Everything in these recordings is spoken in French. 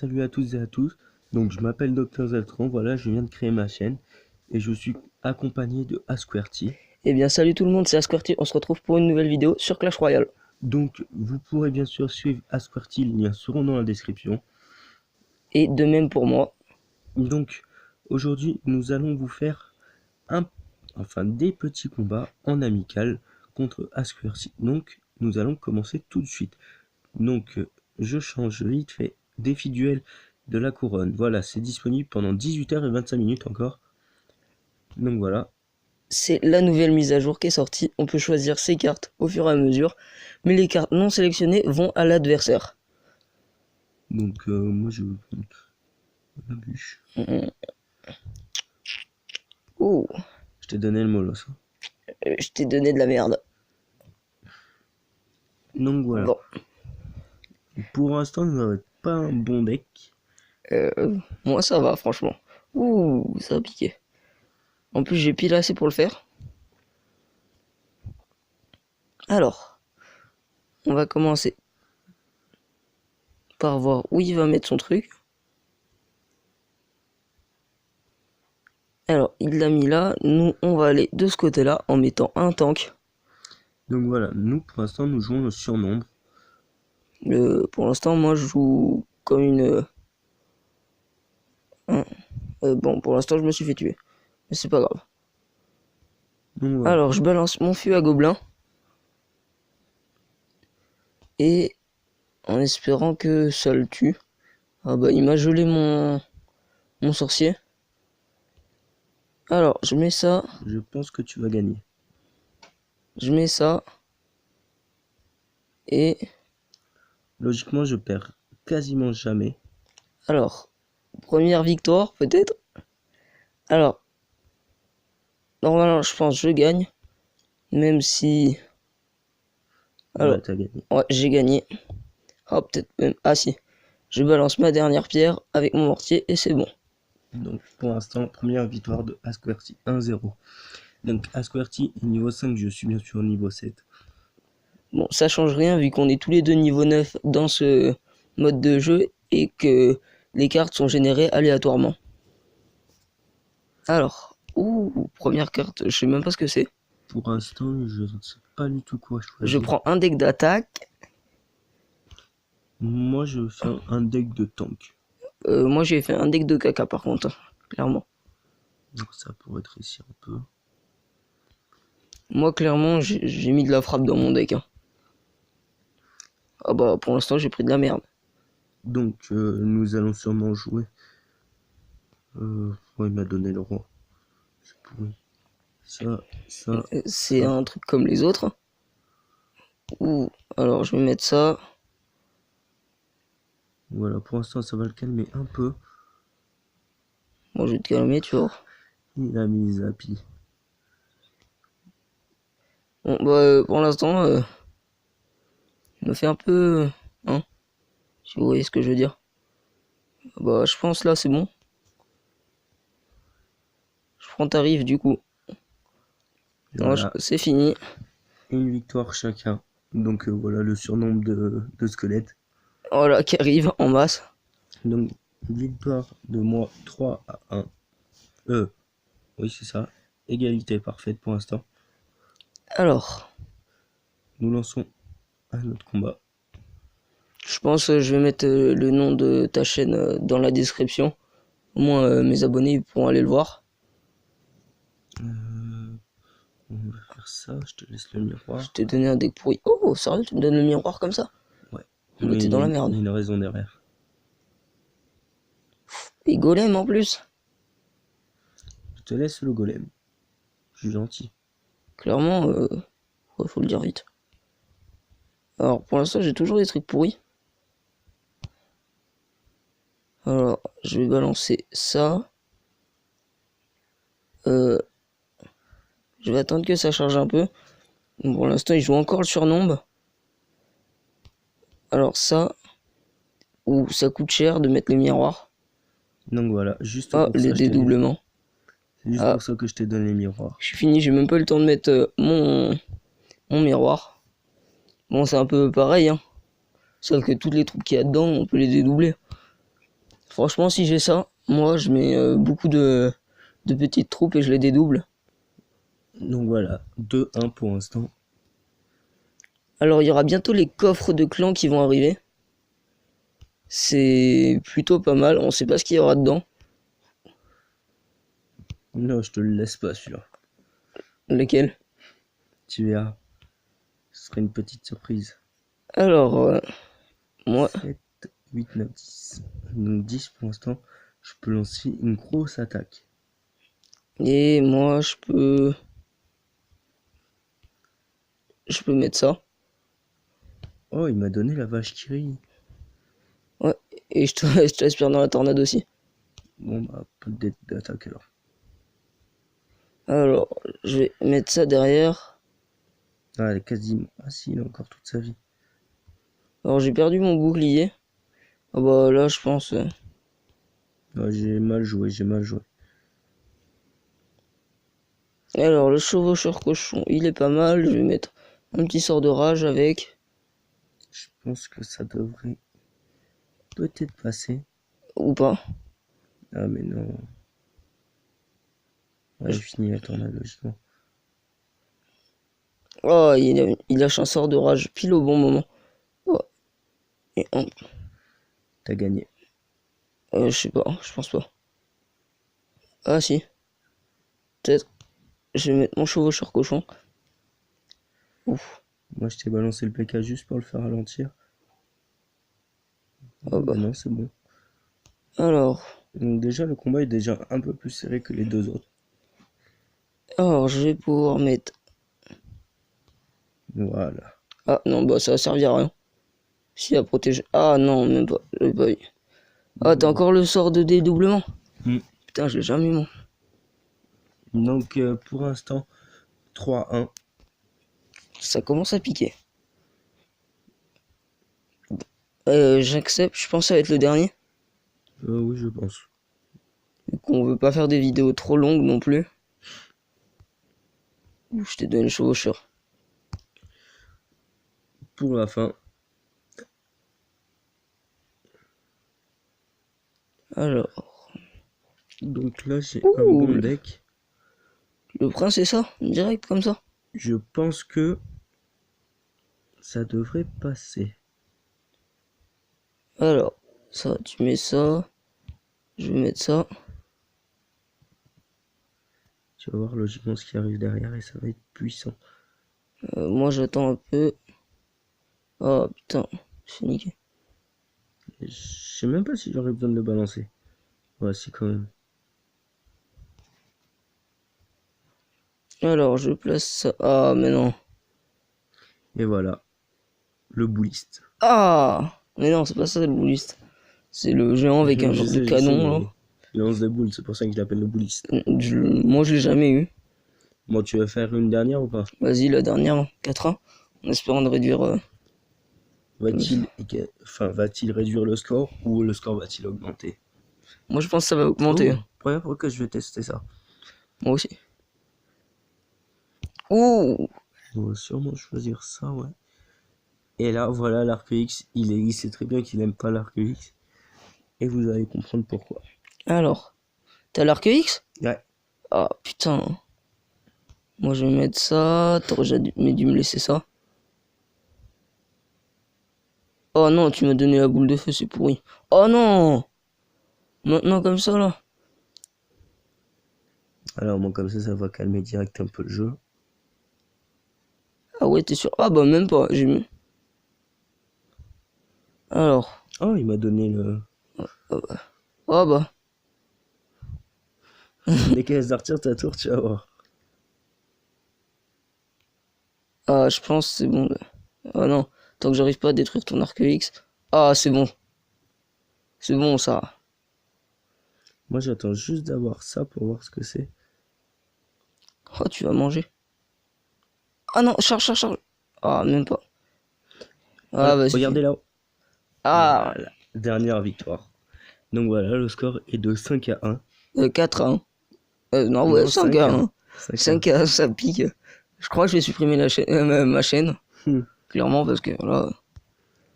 salut à tous et à tous. Donc je m'appelle Dr Zeltran, voilà, je viens de créer ma chaîne et je suis accompagné de Asquerty. Eh bien salut tout le monde, c'est Asquerty, on se retrouve pour une nouvelle vidéo sur Clash Royale. Donc vous pourrez bien sûr suivre Asquerty, les liens seront dans la description. Et de même pour moi. Donc aujourd'hui nous allons vous faire des petits combats en amical contre Asquerty. Donc nous allons commencer tout de suite. Donc je change vite fait défi duel de la couronne. Voilà, c'est disponible pendant 18h et 25 minutes encore. Donc voilà. C'est la nouvelle mise à jour qui est sortie, on peut choisir ses cartes au fur et à mesure, mais les cartes non sélectionnées vont à l'adversaire. Donc moi je veux prendre la bûche. Oh, Je t'ai donné le molosse. je t'ai donné de la merde. Donc voilà. Bon. Pour l'instant, nous n'avons pas un bon deck. Moi ça va franchement. Ouh, ça a piqué. En plus j'ai pile assez pour le faire. Alors, on va commencer par voir où il va mettre son truc. Alors, il l'a mis là, nous on va aller de ce côté-là en mettant un tank. Donc voilà, nous pour l'instant nous jouons le surnombre. Pour l'instant, moi je joue comme une... bon, pour l'instant, je me suis fait tuer. Mais c'est pas grave. Donc voilà. Alors, je balance mon feu à gobelin. Et en espérant que ça le tue. Ah bah, il m'a gelé mon sorcier. Alors, je mets ça. Je pense que tu vas gagner. Je mets ça. Et... Logiquement, je perds quasiment jamais. Alors, première victoire, peut-être. Alors, normalement, je pense que je gagne. Même si... Alors, Ouais, t'as gagné. ouais, j'ai gagné. Ah, peut-être même... Ah si. Je balance ma dernière pierre avec mon mortier et c'est bon. Donc pour l'instant, première victoire de Asquerty 1-0. Donc Asquerty est niveau 5, je suis bien sûr niveau 7. Bon, ça change rien vu qu'on est tous les deux niveau 9 dans ce mode de jeu et que les cartes sont générées aléatoirement. Alors, ouh, première carte, je sais même pas ce que c'est. Pour l'instant, je ne sais pas du tout quoi choisir. Je prends un deck d'attaque. Moi, je fais un deck de tank. Moi j'ai fait un deck de caca par contre, clairement. Donc ça pourrait être ici un peu. Moi clairement j'ai mis de la frappe dans mon deck. Hein. Ah bah pour l'instant j'ai pris de la merde. Donc nous allons sûrement jouer. Ouais, il m'a donné le roi. C'est pourri. Ça. C'est ça. un truc comme les autres. Ouh, alors je vais mettre ça. Voilà, pour l'instant ça va le calmer un peu. Bon, je vais te calmer, tu vois. Il a mis Zappy. Bon, bah, pour l'instant, il me fait un peu... Hein, si vous voyez ce que je veux dire. Bah, je pense là, c'est bon. Je prends tarif, du coup. Voilà. C'est fini. Une victoire chacun. Donc voilà le surnombre de squelettes. Voilà, qui arrive en masse. Donc victoire de moi 3-1. Oui c'est ça. Égalité parfaite pour l'instant. Alors, Nous lançons un autre combat. je pense que je vais mettre le nom de ta chaîne dans la description. Au moins, mes abonnés pourront aller le voir. On va faire ça, je te laisse le miroir. Je t'ai donné un deck pourri. Oh, sérieux, tu me donnes le miroir comme ça? Ouais. Mais t'es dans la merde. Il y a une raison derrière. Et golem en plus. Je te laisse le golem. Je suis gentil. Clairement, ouais, faut le dire vite. Alors, pour l'instant, j'ai toujours des trucs pourris. Alors, je vais balancer ça. Je vais attendre que ça charge un peu. Bon, pour l'instant, il joue encore le surnombre. Alors ça, ou ça coûte cher de mettre le miroir. Donc voilà, juste Ah, pour le ça, dédoublement. c'est juste pour ça que je t'ai donné les miroirs. Je suis fini, j'ai même pas eu le temps de mettre mon miroir. Bon, c'est un peu pareil, hein. Sauf que toutes les troupes qu'il y a dedans, on peut les dédoubler. Franchement, si j'ai ça, moi, je mets beaucoup de petites troupes et je les dédouble. Donc voilà, 2-1 pour l'instant. Alors, il y aura bientôt les coffres de clans qui vont arriver. C'est plutôt pas mal. On sait pas ce qu'il y aura dedans. Non, je te le laisse pas celui-là. Lesquels? Tu verras. Ce serait une petite surprise. Alors, moi, 7, 8, 9, 10. Donc 10 pour l'instant. Je peux lancer une grosse attaque. et moi, je peux mettre ça. Oh, il m'a donné la vache qui rit. Ouais, et je te laisse faire dans la tornade aussi. Bon, bah, pas d'attaque alors. Alors, je vais mettre ça derrière. Ah, elle est quasiment. Ah, si, il a encore toute sa vie. Alors, j'ai perdu mon bouclier. Ah bah là, je pense. Ah, j'ai mal joué, j'ai mal joué. Alors, le chevaucheur cochon, il est pas mal. Je vais mettre un petit sort de rage avec. Je pense que ça devrait peut-être passer. Ou pas. Ah, mais non. Ouais, je finis la tornade logiquement. Oh, il lâche un sort de rage pile au bon moment. Oh, et T'as gagné. je sais pas, je pense pas. Ah si, peut-être. Je vais mettre mon chevaucheur cochon. Ouf. Moi, je t'ai balancé le PK juste pour le faire ralentir. Ah bah. Non, c'est bon. Alors, Donc déjà, le combat est déjà un peu plus serré que les deux autres. je vais pouvoir mettre. Voilà. Ah non, bah ça va servir à rien. Si à protéger. Ah non, même pas. J'ai pas eu. Ah, t'as encore le sort de dédoublement? Mm. Putain, je l'ai jamais mis. Donc pour l'instant, 3-1. Ça commence à piquer. J'accepte, je pense que ça va être le dernier. Oui, je pense. Vu qu'on veut pas faire des vidéos trop longues non plus. Ouh, je t'ai donné le chevaucheur. Pour la fin, Alors. donc là, j'ai un Ouh, bon deck. le prince c'est ça? Direct comme ça? Je pense que ça devrait passer. Alors, ça, tu mets ça. Je vais mettre ça. Tu vas voir logiquement ce qui arrive derrière et ça va être puissant. Moi, j'attends un peu. Oh putain, c'est niqué. Je sais même pas si j'aurais besoin de le balancer. Ouais, si quand même. Alors, je place ça. Ah, mais non. Et voilà, le bouliste. Ah! Mais non, c'est pas ça le bouliste. C'est le géant avec un genre de Je sais, canon là. il lance des boules, c'est pour ça que je l'appelle le bouliste. Moi, je l'ai jamais eu. Bon, tu veux faire une dernière ou pas? Vas-y, la dernière, 4-1. En espérant de réduire. Va-t-il réduire le score ou le score va-t-il augmenter? Moi, je pense que ça va augmenter. Oh, première fois que je vais tester ça. Moi aussi. Ouh! On va sûrement choisir ça, ouais. Et là, voilà l'arc X. Il sait très bien qu'il aime pas l'arc X. Et vous allez comprendre pourquoi. Alors, t'as l'arc X? Ouais. Ah putain. Moi, je vais mettre ça. T'aurais jamais dû me laisser ça. Oh non, tu m'as donné la boule de feu, c'est pourri. Oh non! Maintenant, comme ça là. Alors, moi, comme ça va calmer direct un peu le jeu. Ah ouais, t'es sûr? Ah bah, même pas. J'ai mis. Alors. Oh, il m'a donné le. Oh bah. Dès qu'elle sortir ta tour, tu vas voir. Ah, je pense que c'est bon. Là. Ah non, tant que j'arrive pas à détruire ton arc X. Ah, c'est bon. C'est bon, ça. Moi, j'attends juste d'avoir ça pour voir ce que c'est. Oh, tu vas manger. Ah non, charge, charge, charge. Ah, même pas. Ah, vas-y. Regardez là-haut. Ah, Voilà. Dernière victoire. Donc voilà, le score est de 5-1. 4 à 1. Non, ouais, Non, 5 à 1. 5-1. 5 à 1, ça pique. Je crois que je vais supprimer ma chaîne. Hmm. Clairement, parce que là,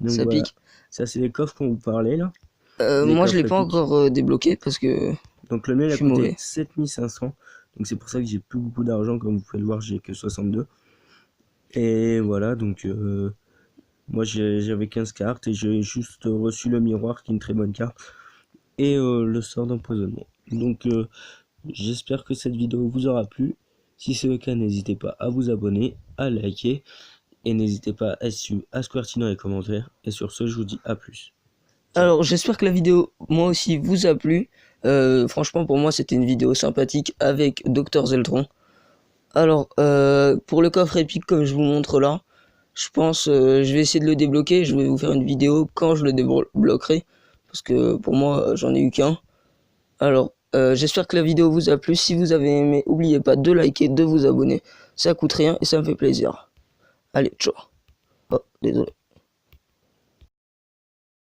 Donc ça voilà. pique. Ça, c'est les coffres qu'on vous parlait là. les Moi je l'ai coffres pas épiques. encore débloqué parce que Donc le mien il je a suis coûté mauvais. 7500. Donc c'est pour ça que j'ai plus beaucoup d'argent, comme vous pouvez le voir, j'ai que 62. Et voilà, donc moi j'avais 15 cartes et j'ai juste reçu le miroir qui est une très bonne carte et le sort d'empoisonnement. Donc j'espère que cette vidéo vous aura plu. Si c'est le cas, n'hésitez pas à vous abonner, à liker et n'hésitez pas à suivre AskWorthy dans les commentaires. Et sur ce, je vous dis à plus. Ciao. Alors j'espère que la vidéo moi aussi vous a plu. Franchement pour moi c'était une vidéo sympathique avec Dr Zeltron. Alors pour le coffre épique comme je vous montre là, je pense je vais essayer de le débloquer. Je vais vous faire une vidéo quand je le débloquerai parce que pour moi j'en ai eu qu'un. Alors j'espère que la vidéo vous a plu. Si vous avez aimé, n'oubliez pas de liker, de vous abonner. Ça coûte rien et ça me fait plaisir. Allez, ciao. Oh, désolé.